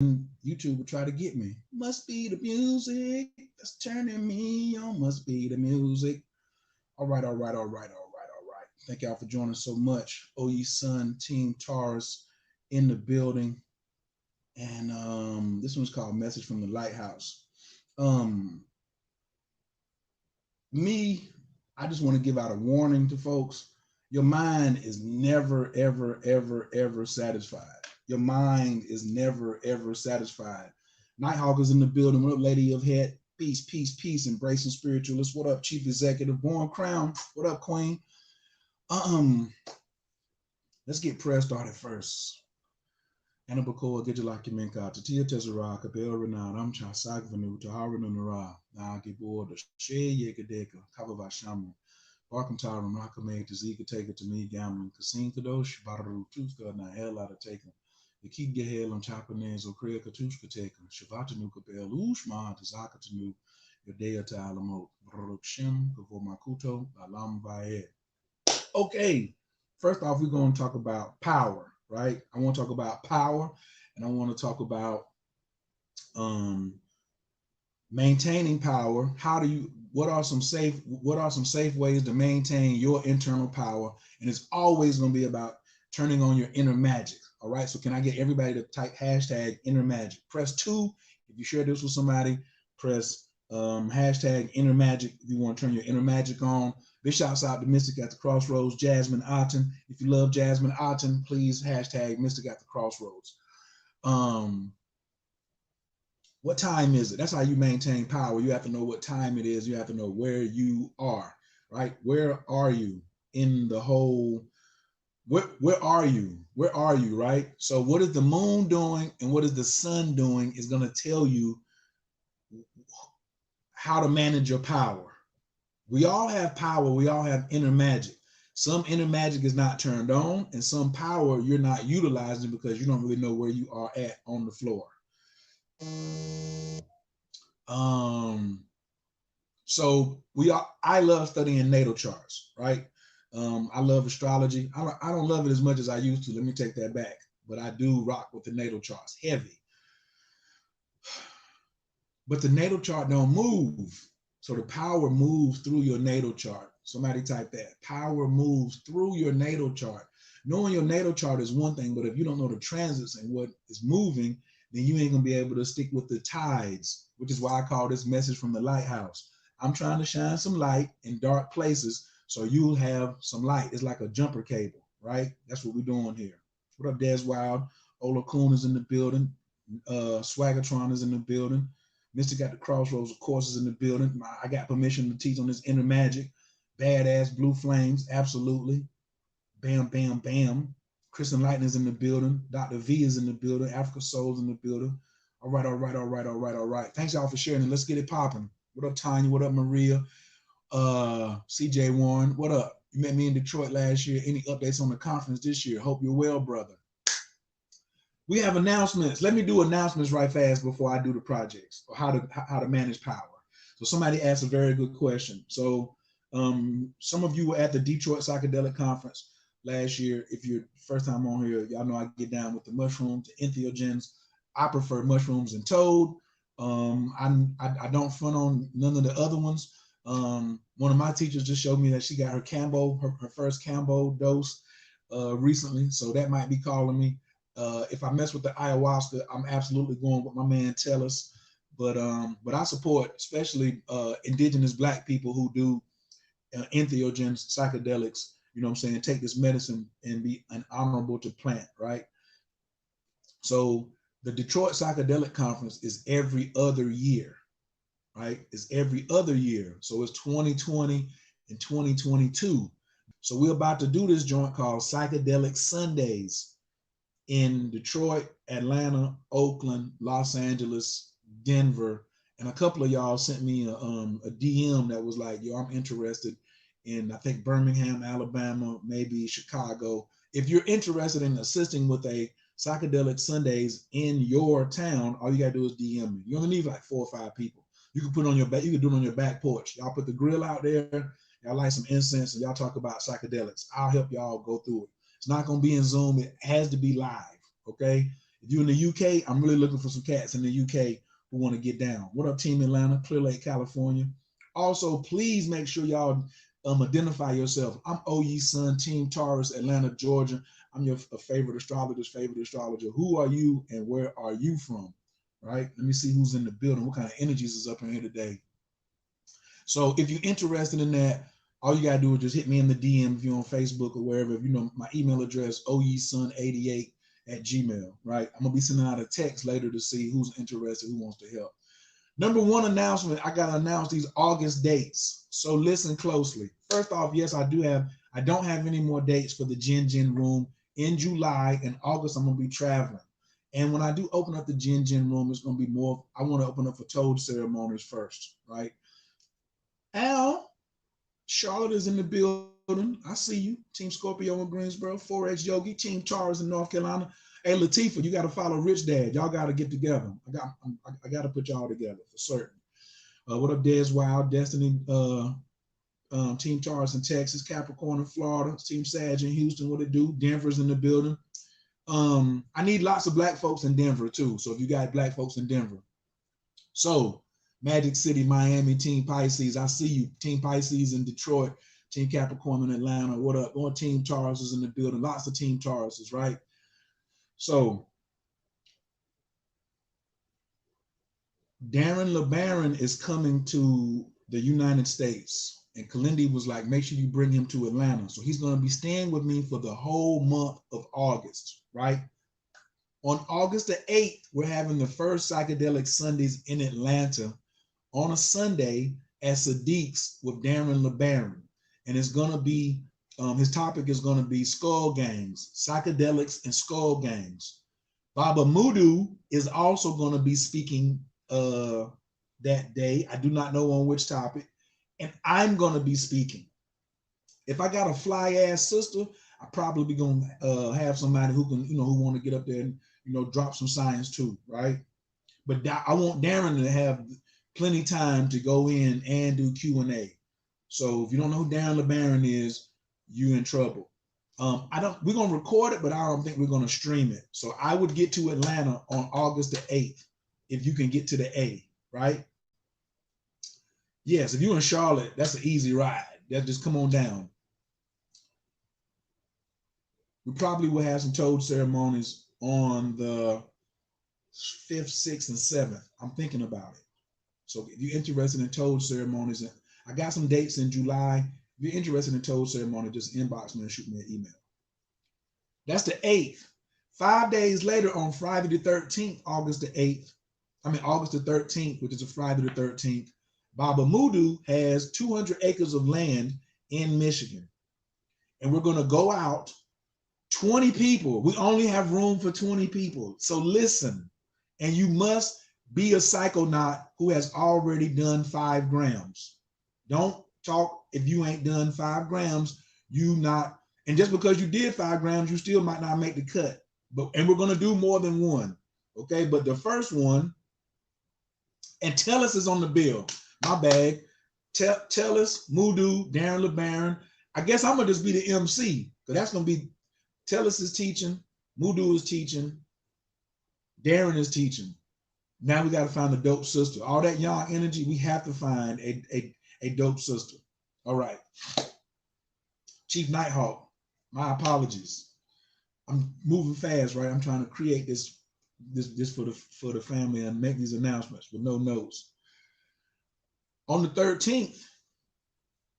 YouTube will try to get me. Must be the music that's turning me on. Must be the music. All right, all right, all right, all right, all right. Thank y'all for joining so much. OE Sun Team Tars in the building. And this one's called Message from the Lighthouse. Um, me, I just want to give out a warning to folks. Your mind is never, ever, ever, ever satisfied. Your mind is never, ever satisfied. Nighthawk is in the building. What up, Lady of Head? Peace, peace, peace. Embracing spiritualists. What up, Chief Executive? Born Crown. What up, Queen? Um, let's get prayer started first. Anabakoa Gidjalaki Tatia Tezara, Kabel Renan, Amcha Sagvanu, Taharanu Nara, Nagibor, the She Yegadeka, Kavavashamu, Barkam Tarum, Rakame, Tazika Take it to me, Gammon, Kasin Kadosh, Bararu Tuska, Nahel out of Taken, the Kid Gahel on Chapanez, Okrea Katushka Taken, Shavatanu Kabel, Ushma, Tazaka Tanu, Yodea Talamo, Baruk Shem, Kavomakuto, Alam Vaed. Okay, first off, we're going to talk about power, right? I want to talk about power, and I want to talk about um, maintaining power. What are some safe ways to maintain your internal power? And it's always going to be about turning on your inner magic. All right. So can I get everybody to type hashtag inner magic? Press 2 if you share this with somebody. Press hashtag inner magic if you want to turn your inner magic on. Big shouts out to Mystic at the Crossroads, Jasmine Otten. If you love Jasmine Otten, please hashtag Mystic at the Crossroads. What time is it? That's how you maintain power. You have to know what time it is. You have to know where you are, right? Where are you in the whole? Where are you? Where are you, right? So what is the moon doing and what is the sun doing is going to tell you how to manage your power. We all have power. We all have inner magic. Some inner magic is not turned on, and some power you're not utilizing because you don't really know where you are at on the floor. So I love studying natal charts, right? I love astrology. I don't love it as much as I used to. Let me take that back. But I do rock with the natal charts, heavy. But the natal chart don't move. So the power moves through your natal chart. Somebody type that. Power moves through your natal chart. Knowing your natal chart is one thing, but if you don't know the transits and what is moving, then you ain't gonna be able to stick with the tides, which is why I call this message from the lighthouse. I'm trying to shine some light in dark places so you'll have some light. It's like a jumper cable, right? That's what we're doing here. What up, Des Wild? Ola Kuhn is in the building. Swaggertron is in the building. Mystic at the Crossroads, of course, is in the building. I got permission to teach on this inner magic. Badass Blue Flames, absolutely. Bam, bam, bam. Kristen Lightning is in the building. Dr. V is in the building. Africa Soul's in the building. All right, all right, all right, all right, all right. Thanks y'all for sharing it. Let's get it popping. What up, Tanya? What up, Maria? CJ Warren, what up? You met me in Detroit last year. Any updates on the conference this year? Hope you're well, brother. We have announcements. Let me do announcements right fast before I do the projects or how to manage power. So somebody asked a very good question. So some of you were at the Detroit Psychedelic Conference last year. If you're first time on here, y'all know I get down with the mushrooms, the entheogens. I prefer mushrooms and toad. I don't front on none of the other ones. One of my teachers just showed me that she got her first Cambo dose recently. So that might be calling me. If I mess with the ayahuasca, I'm absolutely going with my man Tellus. But I support especially indigenous Black people who do entheogens, psychedelics. You know what I'm saying? Take this medicine and be an honorable to plant, right? So the Detroit Psychedelic Conference is every other year, right? It's every other year. So it's 2020 and 2022. So we're about to do this joint called Psychedelic Sundays in Detroit, Atlanta, Oakland, Los Angeles, Denver, and a couple of y'all sent me a DM that was like, yo, I'm interested in, I think, Birmingham, Alabama, maybe Chicago. If you're interested in assisting with a Psychedelic Sundays in your town, all you gotta do is DM me. You only need like 4 or 5 people. You can put it on your back, you can do it on your back porch. Y'all put the grill out there, y'all light some incense, and y'all talk about psychedelics. I'll help y'all go through it. It's not gonna be in Zoom, it has to be live, okay? If you're in the UK, I'm really looking for some cats in the UK who want to get down. What up, Team Atlanta, Clear Lake, California? Also, please make sure y'all identify yourself. I'm OE Sun, Team Taurus, Atlanta, Georgia. I'm your favorite astrologer. Who are you and where are you from? Right? Let me see who's in the building. What kind of energies is up in here today? So if you're interested in that, all you gotta do is just hit me in the DM if you're on Facebook or wherever. If you know my email address, oesun88@gmail, right? I'm gonna be sending out a text later to see who's interested, who wants to help. Number one announcement, I gotta announce these August dates. So listen closely. First off, yes, I don't have any more dates for the Jin room in July. And August, I'm gonna be traveling. And when I do open up the Jin room, it's gonna be more, I wanna open up for toad ceremonies first, right? Al, Charlotte is in the building. I see you. Team Scorpio in Greensboro, 4X Yogi, Team Taurus in North Carolina. Hey, Latifah, you got to follow Rich Dad. Y'all got to get together. I got to put y'all together for certain. What up, Des Wild, Destiny, Team Taurus in Texas, Capricorn in Florida, Team Sag in Houston. What it do? Denver's in the building. I need lots of black folks in Denver too. So if you got black folks in Denver. So Magic City, Miami, Team Pisces. I see you. Team Pisces in Detroit, Team Capricorn in Atlanta. What up? More Team Taurus is in the building. Lots of Team Tauruses, right? So Darren LeBaron is coming to the United States. And Kalindi was like, make sure you bring him to Atlanta. So he's going to be staying with me for the whole month of August, right? On August the 8th, we're having the first Psychedelic Sundays in Atlanta on a Sunday at Sadiq's with Darren LeBaron. And it's going to be, his topic is going to be skull gangs, psychedelics and skull gangs. Baba Mudu is also going to be speaking that day. I do not know on which topic. And I'm going to be speaking. If I got a fly ass sister, I probably be going to have somebody who can, who want to get up there and, drop some science too, right? But I want Darren to have plenty time to go in and do Q&A. So if you don't know who Darren LeBaron is, you in trouble. We're going to record it, but I don't think we're going to stream it. So I would get to Atlanta on August the 8th, if you can get to the A, right? Yes, if you're in Charlotte, that's an easy ride. Just come on down. We probably will have some toad ceremonies on the 5th, 6th, and 7th. I'm thinking about it. So if you're interested in toad ceremonies, I got some dates in July. If you're interested in toad ceremony, just inbox me and shoot me an email. That's the 8th. 5 days later, on Friday the 13th, August the 13th, which is a Friday the 13th, Baba Mudu has 200 acres of land in Michigan. And we're going to go out 20 people. We only have room for 20 people. So listen, and you must be a psychonaut who has already done 5 grams. Don't talk if you ain't done 5 grams, and just because you did 5 grams, you still might not make the cut. And we're going to do more than one. Okay, but the first one, and Tellus is on the bill. My bad. Tellus, Mudu, Darren LeBaron. I guess I'm gonna just be the MC, because that's gonna be Tellus is teaching, Mudu is teaching, Darren is teaching. Now we got to find a dope sister. All that young energy, we have to find a dope sister. All right. Chief Nighthawk, my apologies. I'm moving fast, right? I'm trying to create this for the family and make these announcements with no notes. On the 13th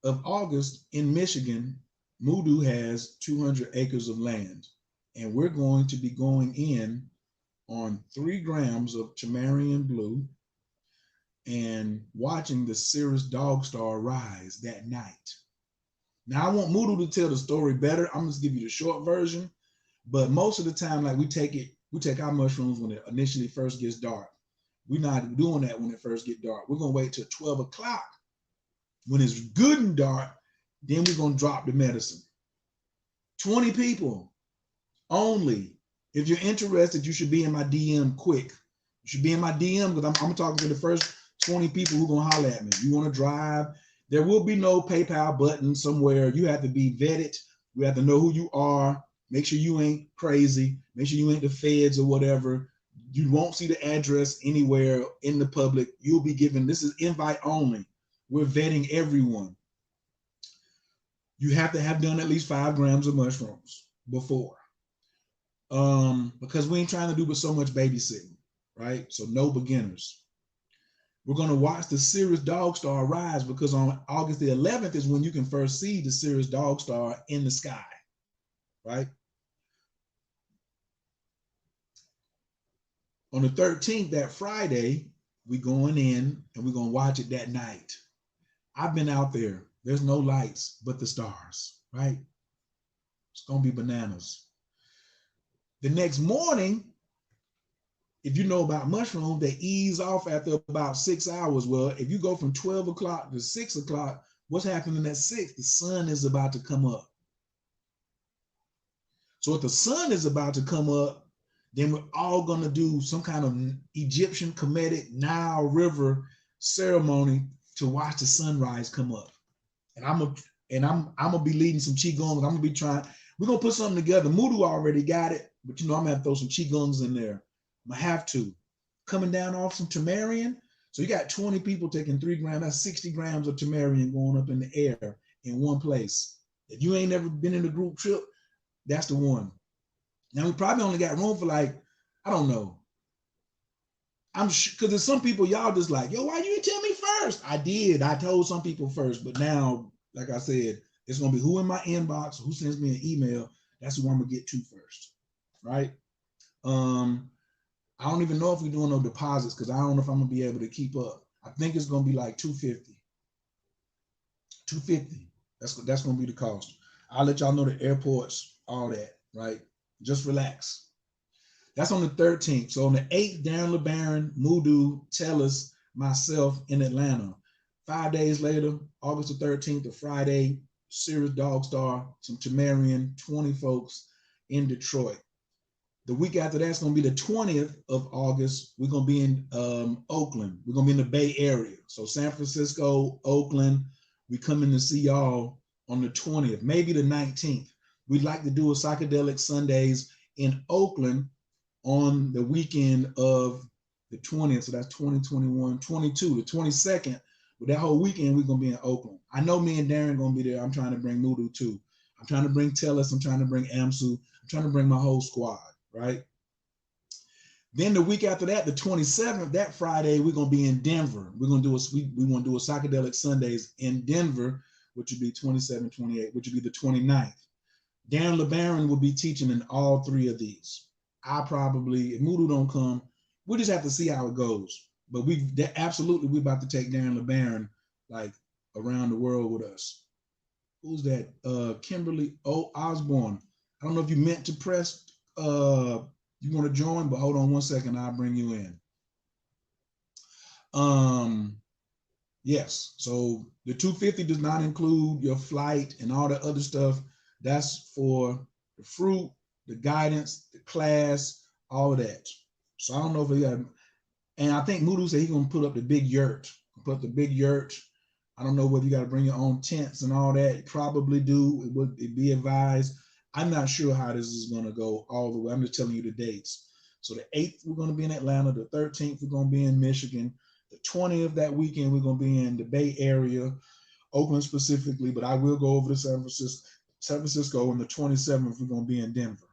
of August in Michigan, Mudu has 200 acres of land, and we're going to be going in on 3 grams of Chamarian Blue and watching the Sirius Dog Star rise that night. Now, I want Mudu to tell the story better. I'm just give you the short version, but most of the time, like we take our mushrooms when it initially first gets dark. We're not doing that when it first gets dark. We're gonna wait till 12 o'clock. When it's good and dark, then we're gonna drop the medicine. 20 people only. If you're interested, you should be in my DM quick. You should be in my DM, because I'm talking to the first 20 people who are gonna holler at me. You wanna drive? There will be no PayPal button somewhere. You have to be vetted. We have to know who you are. Make sure you ain't crazy. Make sure you ain't the feds or whatever. You won't see the address anywhere in the public. You'll be given, this is invite only. We're vetting everyone. You have to have done at least 5 grams of mushrooms before. Because we ain't trying to do with so much babysitting, right? So no beginners. We're going to watch the Sirius Dog Star rise, because on August the 11th is when you can first see the Sirius Dog Star in the sky, right? On the 13th, that Friday, we're going in and we're going to watch it that night. I've been out there. There's no lights but the stars, right? It's going to be bananas. The next morning, if you know about mushrooms, they ease off after about 6 hours. Well, if you go from 12 o'clock to 6 o'clock, what's happening at 6? The sun is about to come up. So if the sun is about to come up, then we're all going to do some kind of Egyptian Kemetic Nile River ceremony to watch the sunrise come up. And I'm gonna be leading some Qigong. I'm gonna be trying. We're gonna put something together. Mudu already got it, but I'm gonna have to throw some Qigongs in there. I'm gonna have to. Coming down off some Tamarian. So you got 20 people taking 3 grams. That's 60 grams of Tamarian going up in the air in one place. If you ain't never been in a group trip, that's the one. Now we probably only got room for like, I don't know. I'm sure, because there's some people y'all just like, yo, why you didn't tell me first? I did. I told some people first, but now, like I said, it's gonna be who in my inbox, who sends me an email. That's who I'm gonna get to first, right? I don't even know if we're doing no deposits, because I don't know if I'm gonna be able to keep up. I think it's gonna be like $250. $250. That's gonna be the cost. I'll let y'all know the airports, all that, right? Just relax. That's on the 13th. So on the 8th, Darren LeBaron, Mudu, Tellus, myself in Atlanta. 5 days later, August the 13th, a Friday, Sirius Dog Star, some Tamarian, 20 folks in Detroit. The week after that's going to be the 20th of August. We're going to be in Oakland. We're going to be in the Bay Area. So San Francisco, Oakland, we coming to see y'all on the 20th, maybe the 19th. We'd like to do a Psychedelic Sundays in Oakland on the weekend of the 20th. So that's 2021, 22, the 22nd. But that whole weekend, we're going to be in Oakland. I know me and Darren going to be there. I'm trying to bring Mudu too. I'm trying to bring Tellus. I'm trying to bring Amsu. I'm trying to bring my whole squad, right? Then the week after that, the 27th, that Friday, we're going to be in Denver. We're going to do we want to do a Psychedelic Sundays in Denver, which would be 27, 28, which would be the 29th. Darren LeBaron will be teaching in all 3 of these. I probably, if Mudu don't come, we'll just have to see how it goes. But we're about to take Darren LeBaron like around the world with us. Who's that? Kimberly Osborne. I don't know if you meant to press, you want to join, but hold on one second, I'll bring you in. Yes, so the $250 does not include your flight and all the other stuff. That's for the fruit, the guidance, the class, all of that. So I don't know if he got, and I think Mudu said he's gonna put up the big yurt. Put up the big yurt. I don't know whether you got to bring your own tents and all that. Probably do. It would be advised. I'm not sure how this is gonna go all the way. I'm just telling you the dates. So the 8th we're gonna be in Atlanta. The 13th we're gonna be in Michigan. The 20th that weekend we're gonna be in the Bay Area, Oakland specifically. But I will go over to San Francisco, and the 27th we're gonna be in Denver.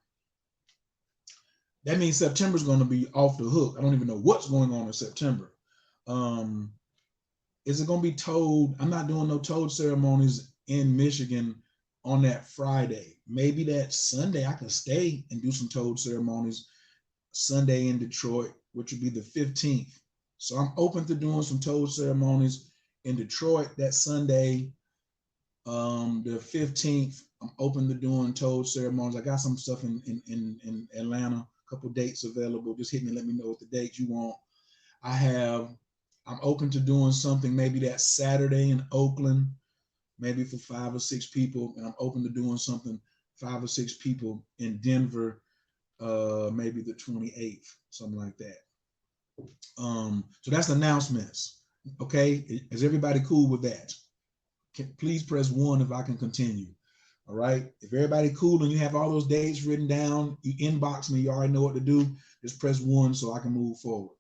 That means September's going to be off the hook. I don't even know what's going on in September. Is it going to be toad? I'm not doing no toad ceremonies in Michigan on that Friday. Maybe that Sunday I can stay and do some toad ceremonies Sunday in Detroit, which would be the 15th. So I'm open to doing some toad ceremonies in Detroit that Sunday, the 15th. I'm open to doing toad ceremonies. I got some stuff in Atlanta. Couple dates available. Just hit me, let me know what the dates you want. I'm open to doing something maybe that Saturday in Oakland, maybe for 5 or 6 people. And I'm open to doing something 5 or 6 people in Denver, maybe the 28th, something like that. So that's announcements. Okay, is everybody cool with that? Please press 1 if I can continue. All right. If everybody cool and you have all those dates written down, you inbox me, you already know what to do. Just press 1 so I can move forward.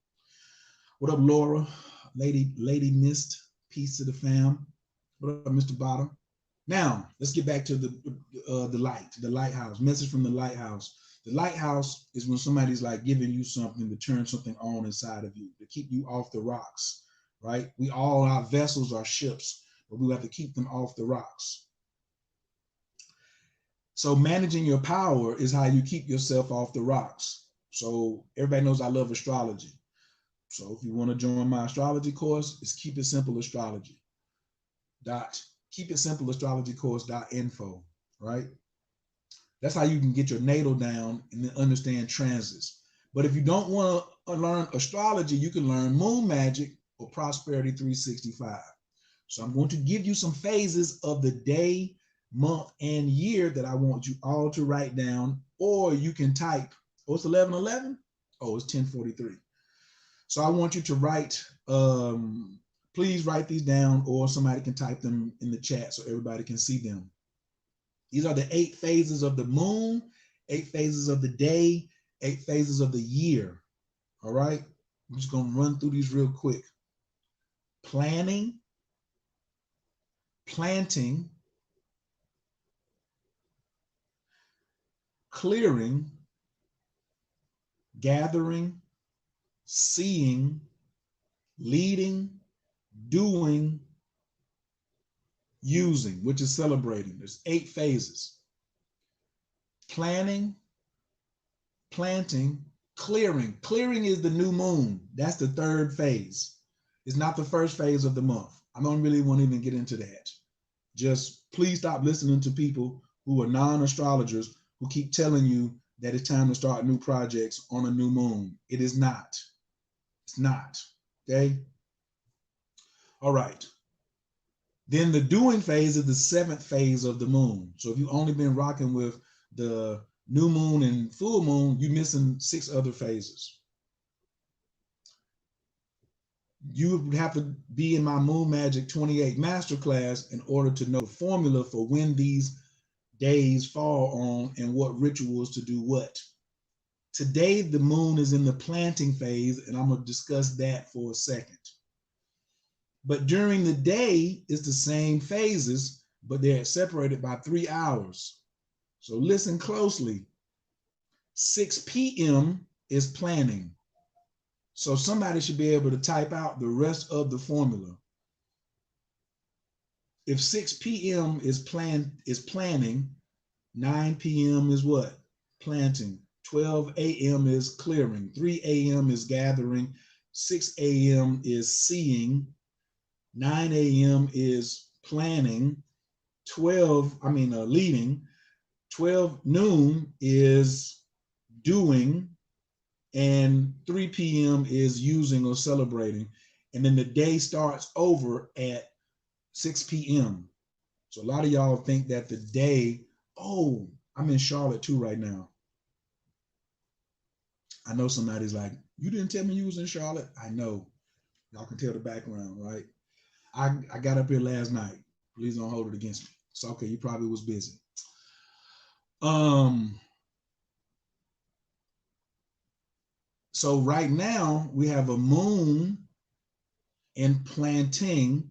What up, Laura? Lady Mist, peace to the fam. What up, Mr. Bottom? Now, let's get back to the lighthouse, message from the lighthouse. The lighthouse is when somebody's like giving you something to turn something on inside of you, to keep you off the rocks, right? Our vessels are ships, but we have to keep them off the rocks. So managing your power is how you keep yourself off the rocks. So everybody knows I love astrology. So if you want to join my astrology course, it's Keep It Simple Astrology. keepitsimple.astrologycourse.info, right? That's how you can get your natal down and then understand transits. But if you don't want to learn astrology, you can learn moon magic or prosperity 365. So I'm going to give you some phases of the day, month, and year that I want you all to write down, or you can type, oh, it's 11:11? Oh, it's 10:43. So I want you to write, please write these down, or somebody can type them in the chat so everybody can see them. These are the 8 phases of the moon, 8 phases of the day, 8 phases of the year. All right. I'm just going to run through these real quick. Planning, planting, clearing, gathering, seeing, leading, doing, using, which is celebrating. There's 8 phases. Planning, planting, clearing. Clearing is the new moon. That's the 3rd phase. It's not the 1st phase of the month. I don't really want to even get into that. Just please stop listening to people who are non-astrologers who keep telling you that it's time to start new projects on a new moon. It is not. It's not. Okay? All right. Then the doing phase is the 7th phase of the moon. So if you've only been rocking with the new moon and full moon, you're missing 6 other phases. You would have to be in my Moon Magic 28 Masterclass in order to know the formula for when these days fall on and what rituals to do what. Today, the moon is in the planting phase, and I'm going to discuss that for a second. But during the day, it's the same phases, but they're separated by 3 hours. So listen closely. 6 p.m. is planning. So somebody should be able to type out the rest of the formula. If 6 p.m. is planning, 9 p.m. is what? Planting. 12 a.m. is clearing. 3 a.m. is gathering. 6 a.m. is seeing. 9 a.m. is planning. Leading. 12 noon is doing. And 3 p.m. is using or celebrating. And then the day starts over at 6 p.m. So a lot of y'all think that the day, oh, I'm in Charlotte too right now. I know somebody's like, you didn't tell me you was in Charlotte? I know. Y'all can tell the background, right? I got up here last night. Please don't hold it against me. It's okay. You probably was busy. So right now we have a moon in planting.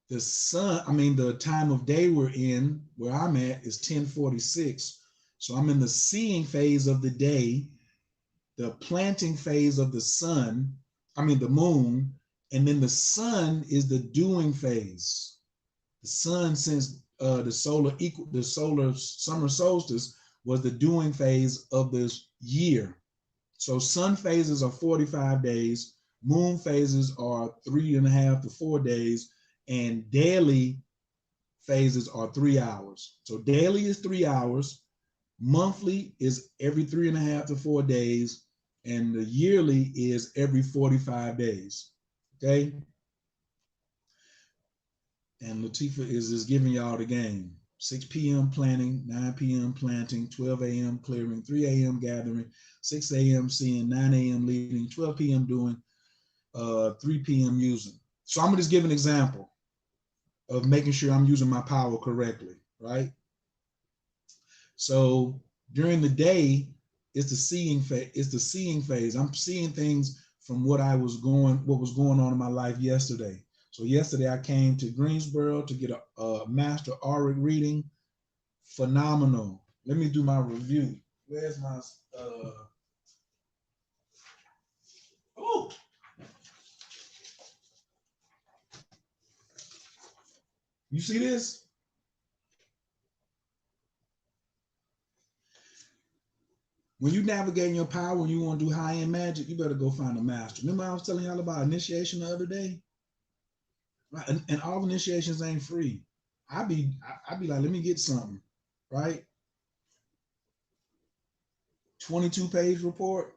The sun, the time of day we're in, where I'm at, is 10:46. So I'm in the seeing phase of the day, the planting phase of the moon, and then the sun is the doing phase. The sun, since the solar summer solstice, was the doing phase of this year. So sun phases are 45 days, moon phases are 3.5 to 4 days, and daily phases are 3 hours. So daily is 3 hours, monthly is every 3.5 to 4 days, and the yearly is every 45 days. Okay? And Latifah is just giving y'all the game. 6 p.m. planning, 9 p.m. planting, 12 a.m. clearing, 3 a.m. gathering, 6 a.m. seeing, 9 a.m. leading, 12 p.m. doing, 3 p.m. using. So I'm gonna just give an example of making sure I'm using my power correctly, right? So during the day, it's the seeing phase. It's the seeing phase. I'm seeing things from what was going on in my life yesterday. So yesterday I came to Greensboro to get a master auric reading. Phenomenal. Let me do my review. Where's my oh, you see this? When you navigate your power, when you want to do high-end magic, you better go find a master. Remember I was telling y'all about initiation the other day? Right? And all initiations ain't free. I'd be like, let me get something, right? 22-page report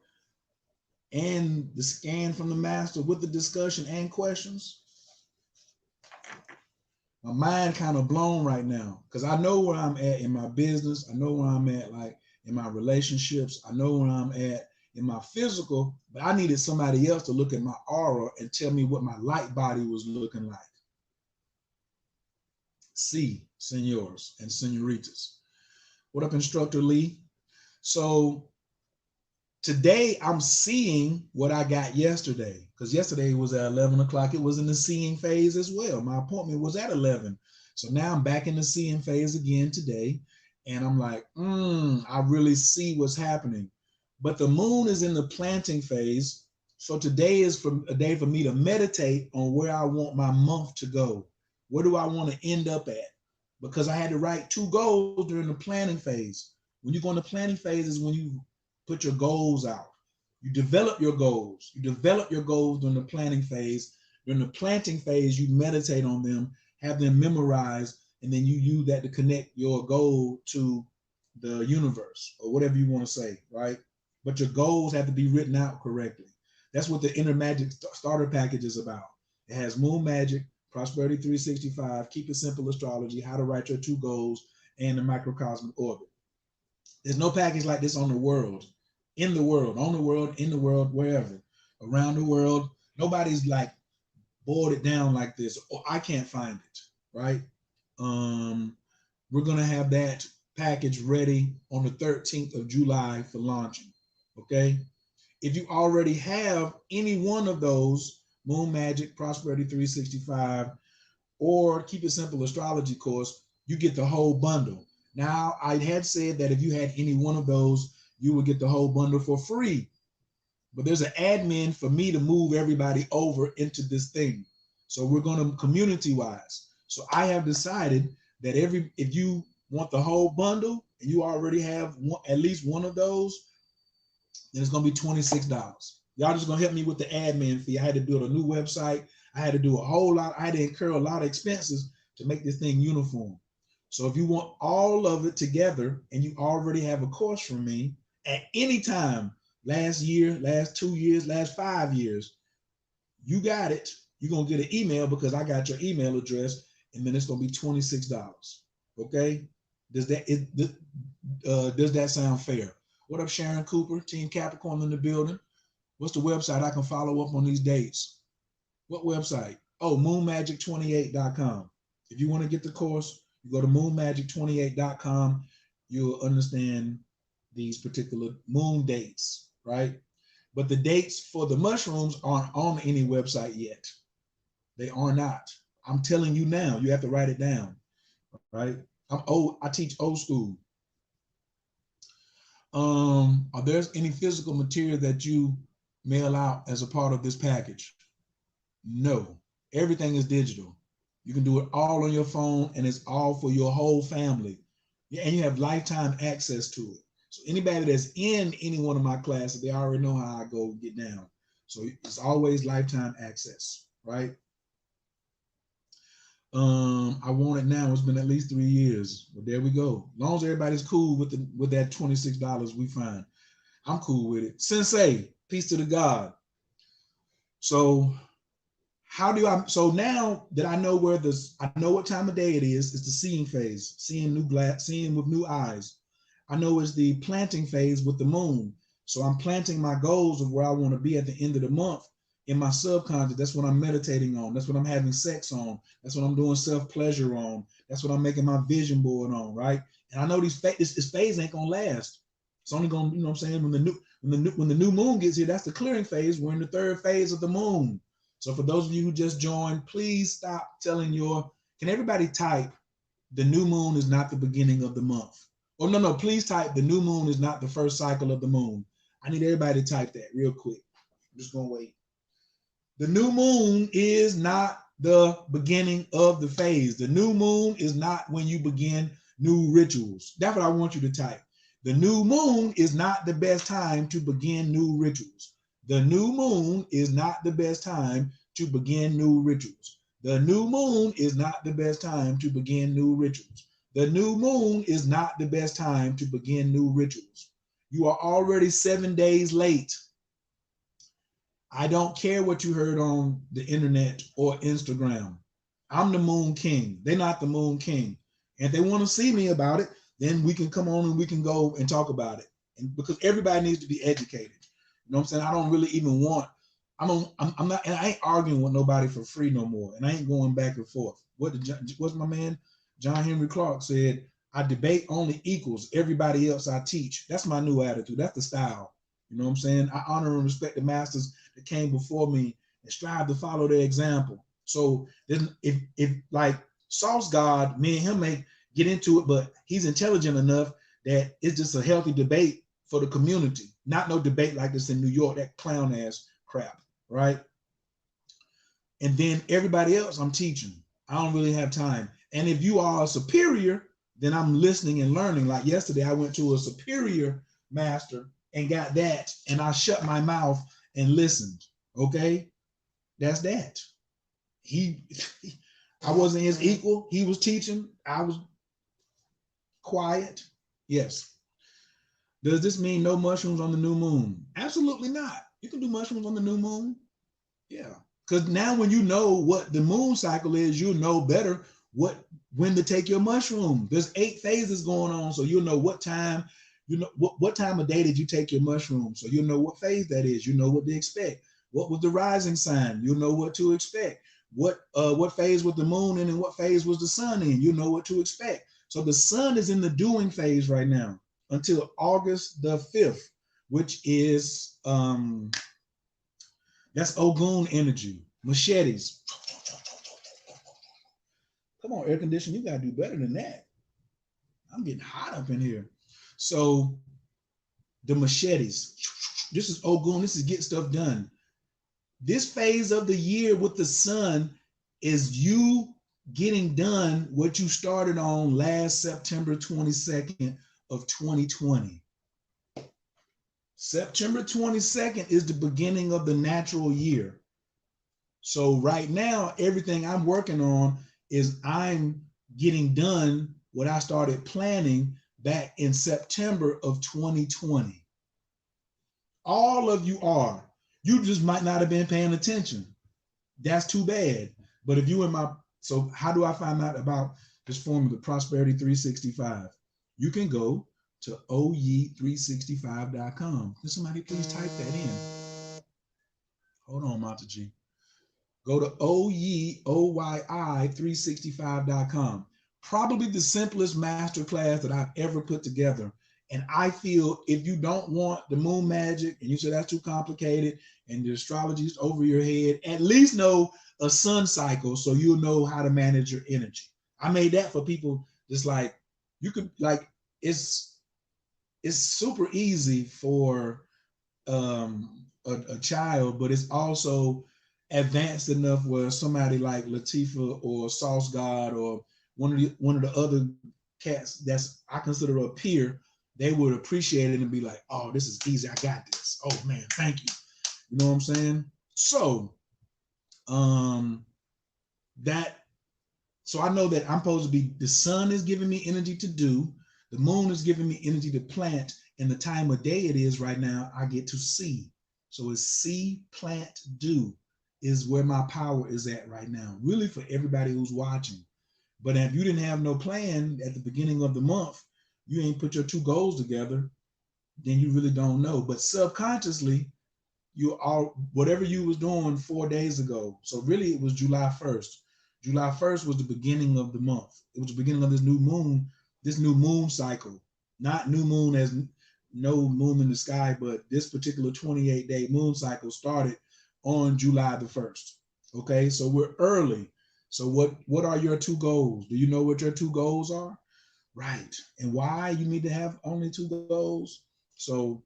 and the scan from the master with the discussion and questions. My mind kind of blown right now because I know where I'm at in my business. I know where I'm at, like in my relationships. I know where I'm at in my physical, but I needed somebody else to look at my aura and tell me what my light body was looking like. See, senors and senoritas. What up, Instructor Lee? So today I'm seeing what I got yesterday, because yesterday was at 11 o'clock. It was in the seeing phase as well. My appointment was at 11. So now I'm back in the seeing phase again today. And I'm like, I really see what's happening. But the moon is in the planting phase. So today is a day for me to meditate on where I want my month to go. Where do I want to end up at? Because I had to write 2 goals during the planning phase. When you go in the planning phase is when you put your goals out. You develop your goals. You develop your goals during the planning phase. During the planting phase, you meditate on them, have them memorized, and then you use that to connect your goal to the universe or whatever you want to say, right? But your goals have to be written out correctly. That's what the Inner Magic Starter Package is about. It has Moon Magic, Prosperity 365, Keep It Simple Astrology, How to Write Your 2 Goals, and the Microcosmic Orbit. There's no package like this on the world, in the world, on the world, in the world, wherever, around the world. Nobody's like boiled it down like this. Or I can't find it, right? We're gonna have that package ready on the 13th of July for launching, okay? If you already have any one of those, Moon Magic, Prosperity 365, or Keep It Simple Astrology course, you get the whole bundle. Now, I had said that if you had any one of those, you would get the whole bundle for free. But there's an admin for me to move everybody over into this thing. So we're going to community-wise. So I have decided that if you want the whole bundle and you already have at least one of those, then it's going to be $26. Y'all just going to help me with the admin fee. I had to build a new website. I had to do a whole lot. I had to incur a lot of expenses to make this thing uniform. So if you want all of it together and you already have a course from me at any time, last year, last 2 years, last 5 years, you got it. You're going to get an email because I got your email address, and then it's going to be $26. Okay? Does that sound fair? What up, Sharon Cooper, Team Capricorn in the building? What's the website I can follow up on these dates? What website? Oh, moonmagic28.com. If you want to get the course, you go to moonmagic28.com. You'll understand these particular moon dates, right? But the dates for the mushrooms aren't on any website yet. They are not. I'm telling you now. You have to write it down, right? I'm old. I teach old school. Are there any physical material that you mail out as a part of this package? No. Everything is digital. You can do it all on your phone, and it's all for your whole family. And you have lifetime access to it. So anybody that's in any one of my classes, they already know how I go get down. So it's always lifetime access, right? I want it now. It's been at least 3 years, but there we go. As long as everybody's cool with that $26, we fine. I'm cool with it. Sensei, peace to the God. So so now that I know I know what time of day it is, it's the seeing phase, seeing with new eyes. I know it's the planting phase with the moon. So I'm planting my goals of where I want to be at the end of the month in my subconscious. That's what I'm meditating on. That's what I'm having sex on. That's what I'm doing self-pleasure on. That's what I'm making my vision board on, right? And I know this phase ain't gonna last. It's only gonna, you know what I'm saying, when the new moon gets here, that's the clearing phase. We're in the third phase of the moon. So for those of you who just joined, please stop telling can everybody type the new moon is not the beginning of the month? Oh, no, please type the new moon is not the first cycle of the moon. I need everybody to type that real quick. I'm just gonna wait. The new moon is not the beginning of the phase. The new moon is not when you begin new rituals. That's what I want you to type. The new moon is not the best time to begin new rituals. The new moon is not the best time to begin new rituals. The new moon is not the best time to begin new rituals. The new moon is not the best time to begin new rituals. You are already 7 days late. I don't care what you heard on the internet or Instagram. I'm the Moon King. They're not the Moon King. And if they want to see me about it, then we can come on and we can go and talk about it. And because everybody needs to be educated. You know what I'm saying? I don't really even want, I'm not, and I ain't arguing with nobody for free no more. And I ain't going back and forth. What's my man John Henry Clark said? I debate only equals everybody else I teach. That's my new attitude. That's the style. You know what I'm saying? I honor and respect the masters that came before me and strive to follow their example. So if like Sauce God, me and him may get into it, but he's intelligent enough that it's just a healthy debate for the community. Not no debate like this in New York, that clown ass crap, right? And then everybody else I'm teaching. I don't really have time. And if you are a superior, then I'm listening and learning. Like yesterday, I went to a superior master and got that, and I shut my mouth and listened. Okay, that's that. I wasn't his equal. He was teaching. I was quiet. Yes. Does this mean no mushrooms on the new moon? Absolutely not. You can do mushrooms on the new moon. Yeah, because now when you know what the moon cycle is, you'll know better when to take your mushroom. There's 8 phases going on, so you'll know what time. You know what time of day did you take your mushroom? So you'll know what phase that is. You know what to expect. What was the rising sign? You'll know what to expect. What phase was the moon in and what phase was the sun in? You know what to expect. So the sun is in the doing phase right now until August the 5th, which is that's Ogun energy. Machetes. Come on, air conditioning, you gotta do better than that. I'm getting hot up in here. So the machetes, this is Ogun, this is get stuff done. This phase of the year with the sun is you getting done what you started on last September 22nd of 2020. September 22nd is the beginning of the natural year. So right now, everything I'm working on is I'm getting done what I started planning back in September of 2020. All of you are. You just might not have been paying attention. That's too bad. But if you so how do I find out about this form of the Prosperity 365? You can go to oye365.com. Can somebody please type that in? Hold on, Monta G. Go to oyi365.com. Probably the simplest masterclass that I've ever put together. And I feel if you don't want the moon magic and you say that's too complicated and the astrology is over your head, at least know a sun cycle so you'll know how to manage your energy. I made that for people just like, you could like, it's super easy for a child, but it's also advanced enough where somebody like Latifah or Sauce God or one of the other cats that's I consider a peer, they would appreciate it and be like, oh, this is easy. I got this. Oh man, thank you. You know what I'm saying? So so I know that I'm supposed to be, the sun is giving me energy to do, the moon is giving me energy to plant, and the time of day it is right now, I get to see. So it's see, plant, do is where my power is at right now, really for everybody who's watching. But if you didn't have no plan at the beginning of the month, you ain't put your 2 goals together, then you really don't know. But subconsciously, you are whatever you was doing 4 days ago. So really it was July 1st. July 1st was the beginning of the month. It was the beginning of this new moon this new moon cycle, not new moon as no moon in the sky, but this particular 28-day moon cycle started on July the 1st. Okay, so we're early. So what are your two goals? Do you know what your two goals are? Right. And why you need to have only two goals? So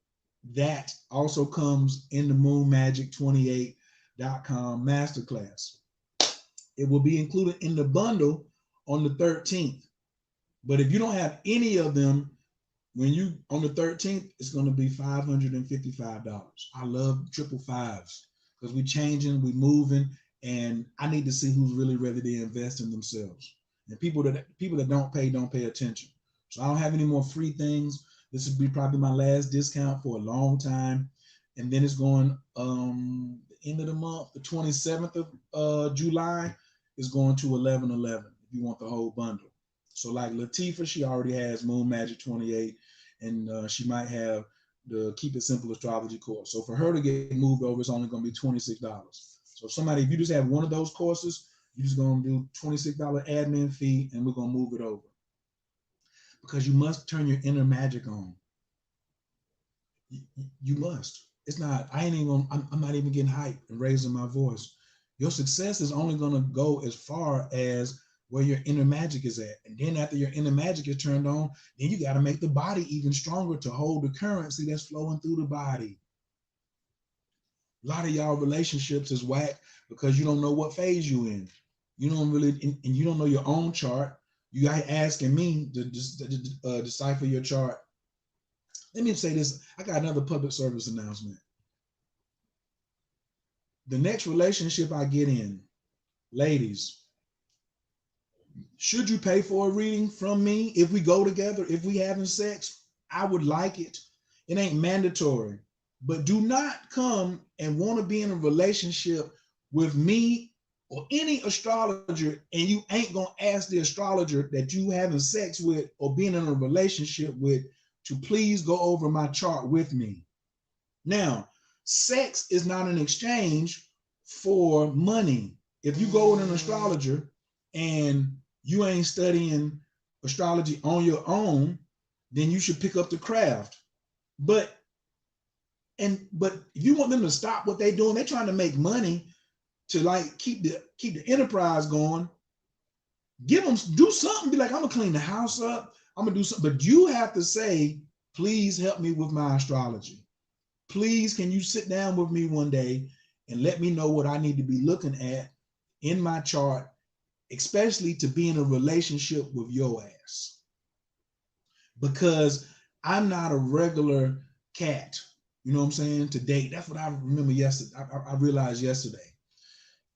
that also comes in the moonmagic28.com masterclass. It will be included in the bundle on the 13th. But if you don't have any of them, when you on the 13th, it's going to be $555. I love triple fives because we're changing, we're moving, and I need to see who's really ready to invest in themselves. And people that don't pay attention. So I don't have any more free things. This will be probably my last discount for a long time. And then it's going the end of the month, the 27th of July is going to 11/11 if you want the whole bundle. So like Latifah, she already has Moon Magic 28, and she might have the Keep It Simple Astrology course. So for her to get moved over, it's only going to be $26. So if you just have one of those courses, you're just going to do $26 admin fee, and we're going to move it over. Because you must turn your inner magic on. You must. It's not, I'm not even getting hyped and raising my voice. Your success is only going to go as far as where your inner magic is at. And then after your inner magic is turned on, then you got to make the body even stronger to hold the currency that's flowing through the body. A lot of y'all relationships is whack because you don't know what phase you in. You don't really, and you don't know your own chart. You guys asking me to decipher your chart. Let me say this. I got another public service announcement. The next relationship I get in, ladies, should you pay for a reading from me if we go together, if we having sex? I would like it. It ain't mandatory. But do not come and want to be in a relationship with me or any astrologer, and you ain't going to ask the astrologer that you having sex with or being in a relationship with to please go over my chart with me. Now, sex is not an exchange for money. If you go with an astrologer and you ain't studying astrology on your own, then you should pick up the craft. But if you want them to stop what they're doing, they're trying to make money to like keep the enterprise going. Do something. Be like, I'm gonna clean the house up. I'm gonna do something. But you have to say, please help me with my astrology. Please, can you sit down with me one day and let me know what I need to be looking at in my chart, especially to be in a relationship with your ass. Because I'm not a regular cat. You know what I'm saying? To date. That's what I remember yesterday. I realized yesterday.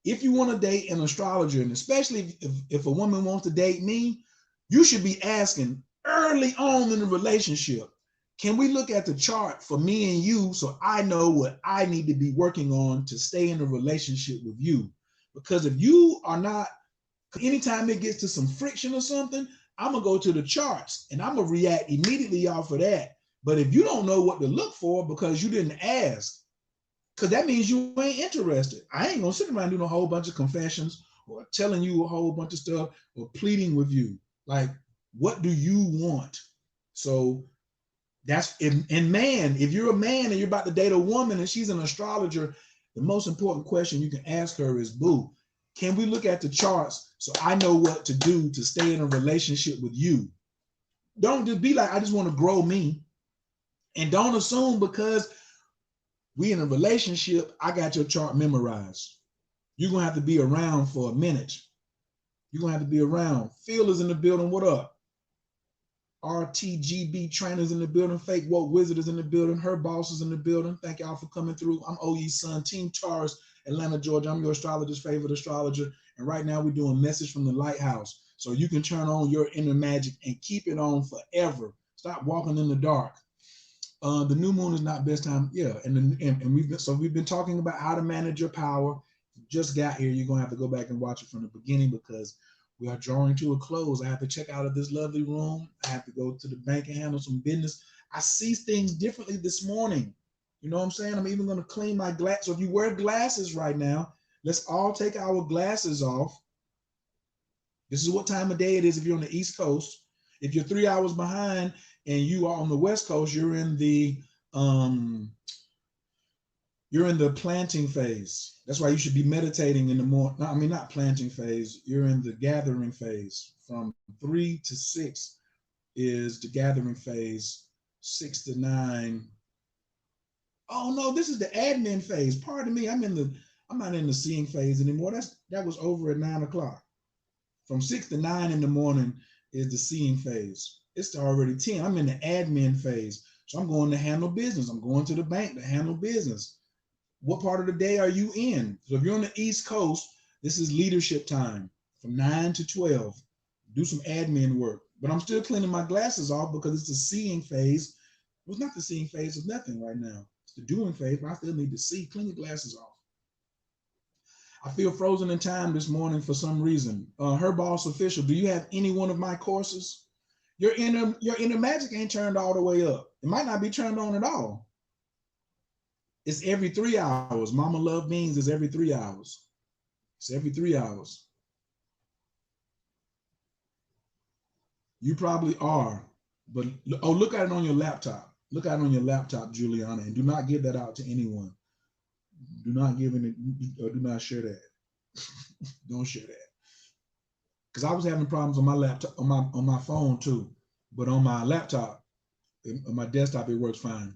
If you want to date an astrologer, and especially if a woman wants to date me, you should be asking early on in the relationship, can we look at the chart for me and you so I know what I need to be working on to stay in a relationship with you? Because if you are not, anytime it gets to some friction or something, I'm going to go to the charts and I'm going to react immediately off of that. But if you don't know what to look for because you didn't ask, because that means you ain't interested. I ain't gonna sit around doing a whole bunch of confessions or telling you a whole bunch of stuff or pleading with you. Like, what do you want? So that's, and man, if you're a man and you're about to date a woman and she's an astrologer, the most important question you can ask her is, boo, can we look at the charts so I know what to do to stay in a relationship with you? Don't just be like, I just want to grow me. And don't assume because we in a relationship, I got your chart memorized. You're going to have to be around for a minute. You're going to have to be around. Phil is in the building. What up? RTGB trainers in the building. Fake Woke Wizard is in the building. Her boss is in the building. Thank y'all for coming through. I'm OE's son, Team Taurus, Atlanta, Georgia. I'm your astrologer's favorite astrologer. And right now we're doing Message from the Lighthouse. So you can turn on your inner magic and keep it on forever. Stop walking in the dark. The new moon is not best time. Yeah, and we've been talking about how to manage your power. Just got here. You're gonna have to go back and watch it from the beginning because we are drawing to a close. I have to check out of this lovely room. I have to go to the bank and handle some business. I see things differently this morning. You know what I'm saying? I'm even gonna clean my glass. So if you wear glasses right now, let's all take our glasses off. This is what time of day it is if you're on the East Coast. If you're 3 hours behind and you are on the West Coast, you're in the planting phase. That's why you should be meditating in the morning. No, I mean, not planting phase. You're in the gathering phase. From 3 to 6 is the gathering phase. 6 to 9. Oh no, this is the admin phase. Pardon me. I'm not in the seeing phase anymore. That was over at 9 o'clock. From 6 to 9 in the morning is the seeing phase. It's already 10. I'm in the admin phase. So I'm going to handle business. I'm going to the bank to handle business. What part of the day are you in? So if you're on the East Coast, this is leadership time from 9 to 12. Do some admin work. But I'm still cleaning my glasses off because it's the seeing phase. Well, it's not the seeing phase of nothing right now. It's the doing phase, but I still need to see. Clean your glasses off. I feel frozen in time this morning for some reason. Her Boss Official, do you have any one of my courses? Your inner magic ain't turned all the way up. It might not be turned on at all. It's every 3 hours. Mama Love Beans is every 3 hours. It's every 3 hours. You probably are, but look at it on your laptop. Look at it on your laptop, Juliana, and do not give that out to anyone. Do not give it, or do not share that. Don't share that. Because I was having problems on my laptop, on my phone too, but on my laptop, on my desktop, it works fine.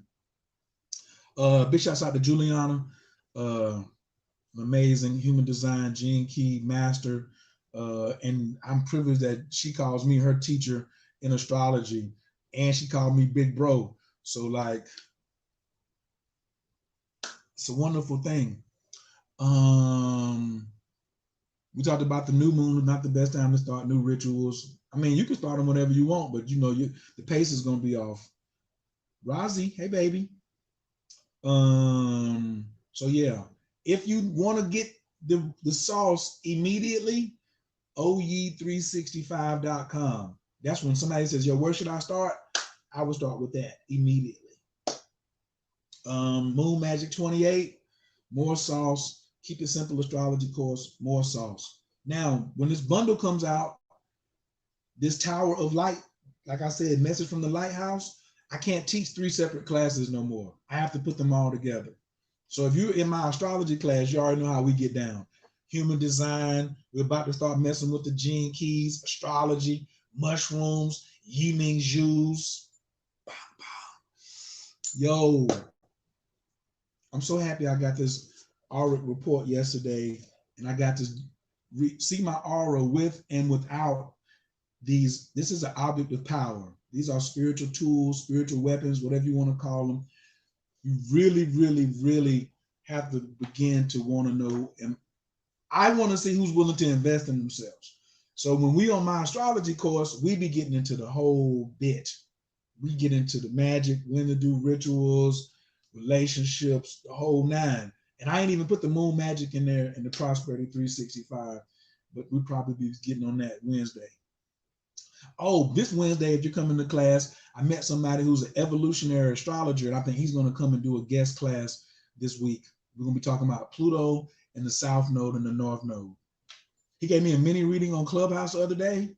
Big shouts out to Juliana, amazing human design, gene key master, and I'm privileged that she calls me her teacher in astrology, and she called me big bro. So like, it's a wonderful thing. We talked about the new moon, not the best time to start new rituals. I mean, you can start them whenever you want, but you know, the pace is going to be off. Rozzy, hey baby. So yeah, if you want to get the sauce immediately, oye365.com. That's when somebody says, yo, where should I start? I would start with that immediately. Moon Magic 28, more sauce. Keep it simple astrology course, more sauce. Now, when this bundle comes out, this Tower of Light, like I said, message from the Lighthouse, I can't teach 3 separate classes no more. I have to put them all together. So if you're in my astrology class, you already know how we get down. Human design, we're about to start messing with the gene keys, astrology, mushrooms, Yiming Jews. Yo, I'm so happy I got this auric report yesterday, and I got to see my aura with and without these. This is an object of power. These are spiritual tools, spiritual weapons, whatever you want to call them. You really, really, really have to begin to want to know, and I want to see who's willing to invest in themselves. So when we on my astrology course, we be getting into the whole bit. We get into the magic, when to do rituals, relationships, the whole 9. And I ain't even put the moon magic in there in the Prosperity 365, but we'll probably be getting on that Wednesday. Oh, this Wednesday, if you're coming to class, I met somebody who's an evolutionary astrologer, and I think he's going to come and do a guest class this week. We're going to be talking about Pluto and the South Node and the North Node. He gave me a mini reading on Clubhouse the other day.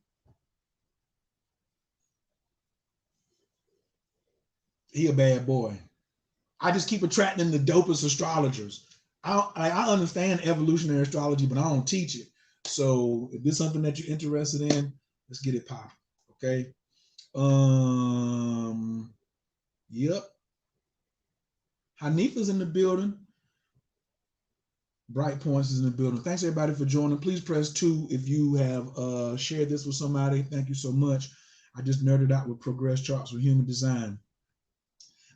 He a bad boy. I just keep attracting the dopest astrologers. I understand evolutionary astrology, but I don't teach it. So if there's something that you're interested in, let's get it popping. Okay. Yep. Hanifa's in the building. Bright Points is in the building. Thanks everybody for joining. Please press 2 if you have shared this with somebody. Thank you so much. I just nerded out with progress charts with human design.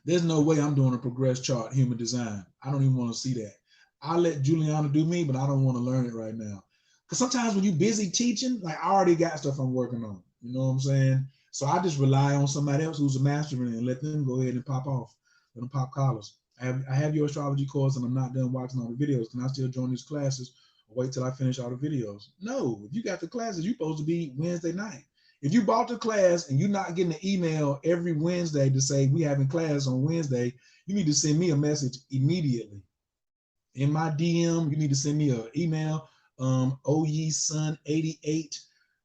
There's no way I'm doing a progress chart human design. I don't even want to see that. I'll let Juliana do me, but I don't want to learn it right now. Because sometimes when you're busy teaching, like I already got stuff I'm working on. You know what I'm saying? So I just rely on somebody else who's a master in it and let them go ahead and pop off. Let them pop collars. I have your astrology course and I'm not done watching all the videos. Can I still join these classes or wait till I finish all the videos? No, if you got the classes, you're supposed to be Wednesday night. If you bought the class and you're not getting an email every Wednesday to say we having class on Wednesday, you need to send me a message immediately. In my DM, you need to send me an email, oyeson88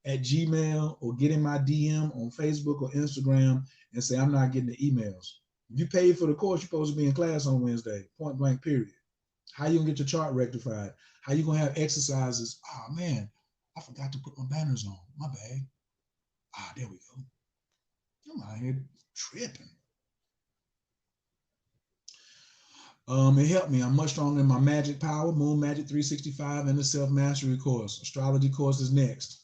at Gmail or get in my DM on Facebook or Instagram and say, I'm not getting the emails. If you paid for the course, you're supposed to be in class on Wednesday, point blank, period. How you gonna get your chart rectified? How you gonna have exercises? Oh man, I forgot to put my banners on. My bad. There we go. I'm out here tripping. It helped me. I'm much stronger in my magic power, Moon Magic 365, and the self-mastery course. Astrology course is next.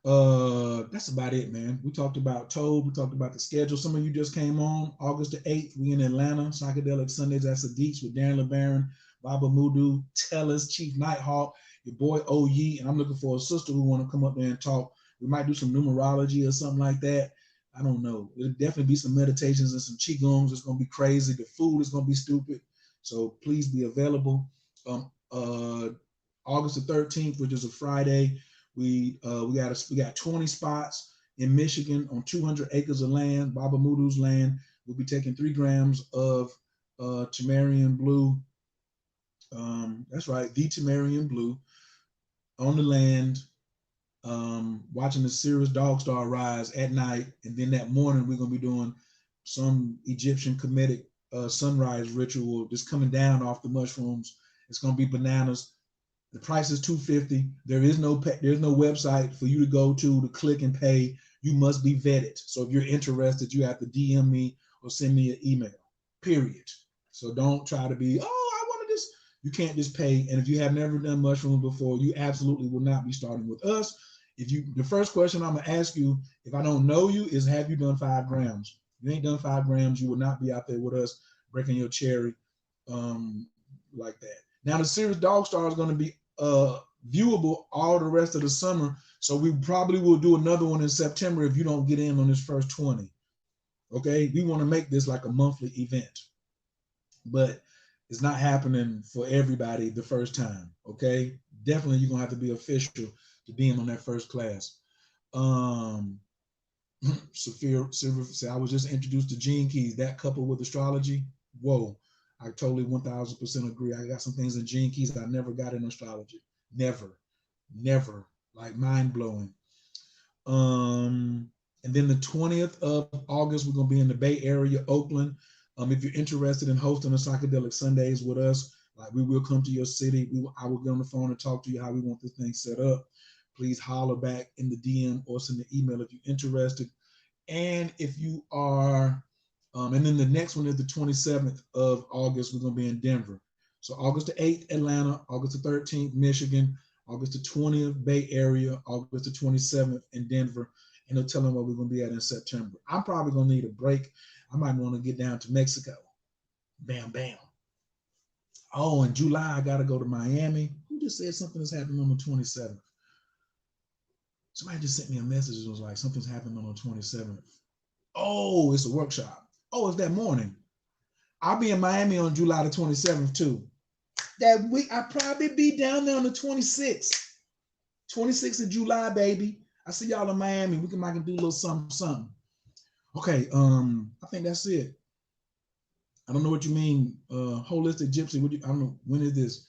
That's about it, man. We talked about Toad. We talked about the schedule. Some of you just came on. August the 8th, we in Atlanta. Psychedelic Sundays at Sadiq's with Darren LeBaron, Baba Mudu, Tellers, Chief Nighthawk, your boy OYE, and I'm looking for a sister who want to come up there and talk. We might do some numerology or something like that. I don't know. There'll definitely be some meditations and some qigongs. It's gonna be crazy. The food is gonna be stupid. So please be available. August the 13th, which is a Friday, we got 20 spots in Michigan on 200 acres of land, Baba Mudu's land. We'll be taking 3 grams of Tamarian blue. That's right, the Tamarian blue on the land. Watching the Sirius Dog Star rise at night, and then that morning we're gonna be doing some Egyptian Kemetic sunrise ritual, just coming down off the mushrooms. It's gonna be bananas. The price is $250. There's no website for you to go to click and pay. You must be vetted. So if you're interested, you have to DM me or send me an email. Period. So don't try to be, I wanted this. You can't just pay. And if you have never done mushrooms before, you absolutely will not be starting with us. The first question I'm gonna ask you, if I don't know you, is have you done 5 grams? If you ain't done 5 grams, you will not be out there with us breaking your cherry like that. Now the Sirius Dog Star is gonna be viewable all the rest of the summer. So we probably will do another one in September if you don't get in on this first 20. Okay, we want to make this like a monthly event, but it's not happening for everybody the first time. Okay, definitely you're gonna have to be official to be in on that first class. Sophia Silver said, I was just introduced to Gene Keys, that coupled with astrology. Whoa, I totally 1000% agree. I got some things in Gene Keys that I never got in astrology. Never, like mind blowing. And then the 20th of August, we're gonna be in the Bay Area, Oakland. If you're interested in hosting a Psychedelic Sundays with us, like we will come to your city. I will get on the phone and talk to you how we want this thing set up. Please holler back in the DM or send an email if you're interested. And if you are, and then the next one is the 27th of August, we're gonna be in Denver. So August the 8th, Atlanta, August the 13th, Michigan, August the 20th, Bay Area, August the 27th in Denver, and they'll tell them where we're gonna be at in September. I'm probably gonna need a break. I might wanna get down to Mexico. Bam, bam. Oh, in July, I gotta go to Miami. Who just said something is happening on the 27th? Somebody just sent me a message. It was like, something's happening on the 27th. Oh, it's a workshop. Oh, it's that morning. I'll be in Miami on July the 27th too. That week, I'll probably be down there on the 26th. 26th of July, baby. I see y'all in Miami. We can do a little something. Okay, I think that's it. I don't know what you mean, holistic gypsy. I don't know, when is this?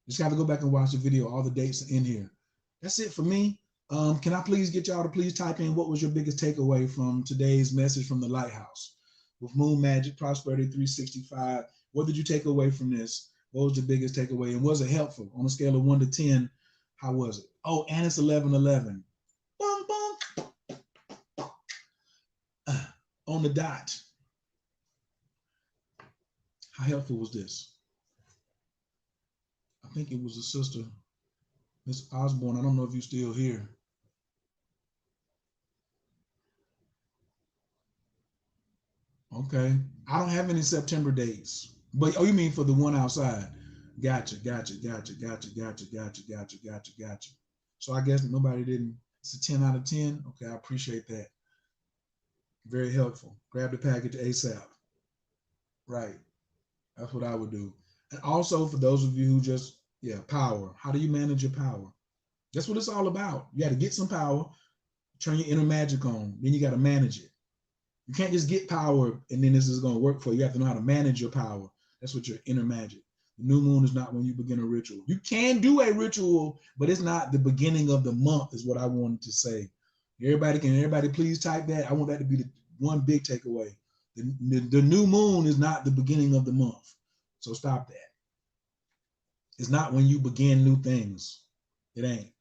Just have to go back and watch the video. All the dates are in here. That's it for me. Can I please get y'all to please type in what was your biggest takeaway from today's message from the Lighthouse with Moon Magic Prosperity 365? What did you take away from this? What was the biggest takeaway? And was it helpful? On a scale of 1 to 10, how was it? Oh, and it's 11:11. Bum, bum. On the dot. How helpful was this? I think it was a sister, Miss Osborne. I don't know if you're still here. Okay. I don't have any September dates. But you mean for the one outside? Gotcha. So I guess nobody didn't. It's a 10 out of 10. Okay, I appreciate that. Very helpful. Grab the package ASAP. Right. That's what I would do. And also for those of you who just, power. How do you manage your power? That's what it's all about. You got to get some power, turn your inner magic on, then you got to manage it. You can't just get power and then this is going to work for you. You have to know how to manage your power. That's what your inner magic. The new moon is not when you begin a ritual. You can do a ritual, but it's not the beginning of the month, is what I wanted to say. Everybody please type that? I want that to be the one big takeaway. The new moon is not the beginning of the month. So stop that. It's not when you begin new things. It ain't.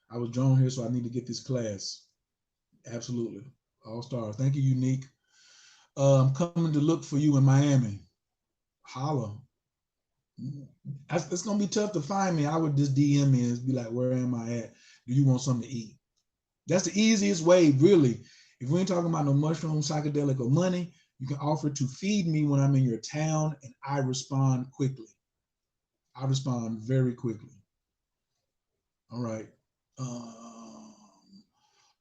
I was drawn here, so I need to get this class. Absolutely. All stars. Thank you, Unique. I'm coming to look for you in Miami. Holla. It's going to be tough to find me. I would just DM me and be like, where am I at? Do you want something to eat? That's the easiest way, really. If we ain't talking about no mushroom, psychedelic, or money, you can offer to feed me when I'm in your town, and I respond quickly. I respond very quickly. All right.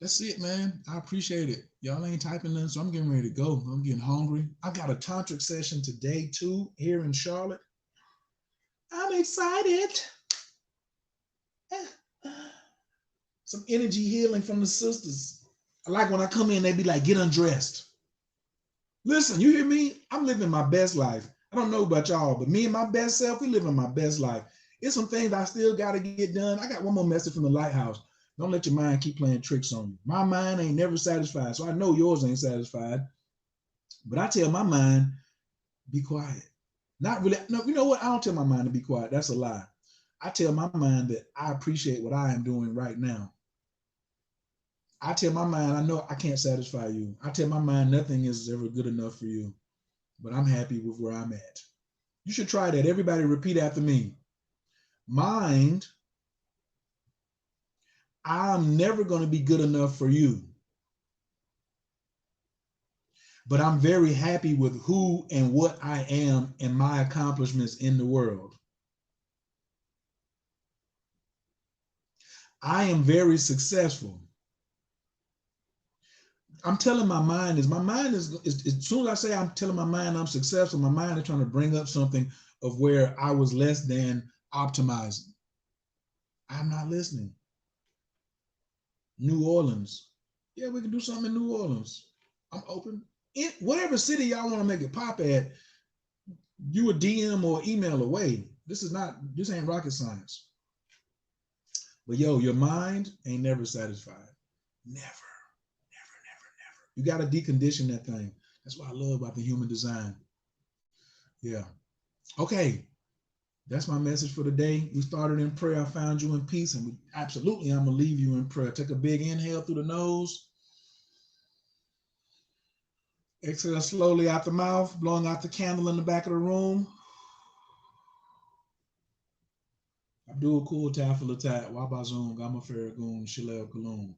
That's it, man. I appreciate it. Y'all ain't typing in, so I'm getting ready to go. I'm getting hungry. I got a tantric session today, too, here in Charlotte. I'm excited. Some energy healing from the sisters. I like when I come in, they be like, get undressed. Listen, you hear me? I'm living my best life. I don't know about y'all, but me and my best self, we living my best life. It's some things I still got to get done. I got one more message from the Lighthouse. Don't let your mind keep playing tricks on you. My mind ain't never satisfied, so I know yours ain't satisfied. But I tell my mind, be quiet. Not really. No, you know what? I don't tell my mind to be quiet. That's a lie. I tell my mind that I appreciate what I am doing right now. I tell my mind, I know I can't satisfy you. I tell my mind nothing is ever good enough for you, but I'm happy with where I'm at. You should try that. Everybody repeat after me. Mind, I'm never going to be good enough for you, but I'm very happy with who and what I am and my accomplishments in the world. I am very successful. I'm telling my mind is as soon as I say I'm telling my mind I'm successful, my mind is trying to bring up something of where I was less than optimizing. I'm not listening. New Orleans. Yeah, we can do something in New Orleans. I'm open. In whatever city y'all want to make it pop at, you a DM or email away. This ain't rocket science. But yo, your mind ain't never satisfied. Never. You got to decondition that thing. That's what I love about the human design. Yeah. Okay. That's my message for today. We started in prayer. I found you in peace. And I'm going to leave you in prayer. Take a big inhale through the nose. Exhale slowly out the mouth, blowing out the candle in the back of the room. Abdul Kul Tafalatat, Wabazung, Gama Farragoon, Shilel Kaloon.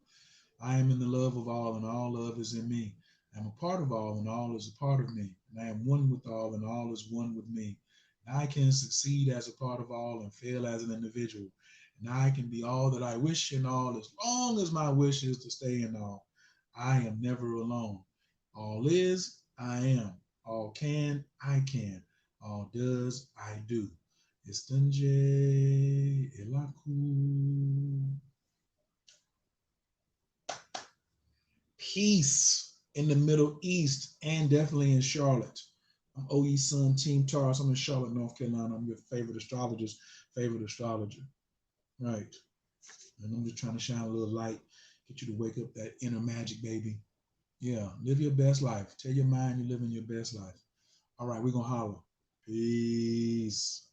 I am in the love of all, and all love is in me. I am a part of all, and all is a part of me. And I am one with all, and all is one with me. And I can succeed as a part of all and fail as an individual. And I can be all that I wish in all, as long as my wish is to stay in all. I am never alone. All is, I am. All can, I can. All does, I do. Istanje Elaku. Peace in the Middle East and definitely in Charlotte. I'm OE Sun Team Taurus. I'm in Charlotte, North Carolina. I'm your favorite astrologer's favorite astrologer. Right. And I'm just trying to shine a little light, get you to wake up that inner magic, baby. Yeah, live your best life. Tell your mind you're living your best life. All right, we're going to holler. Peace.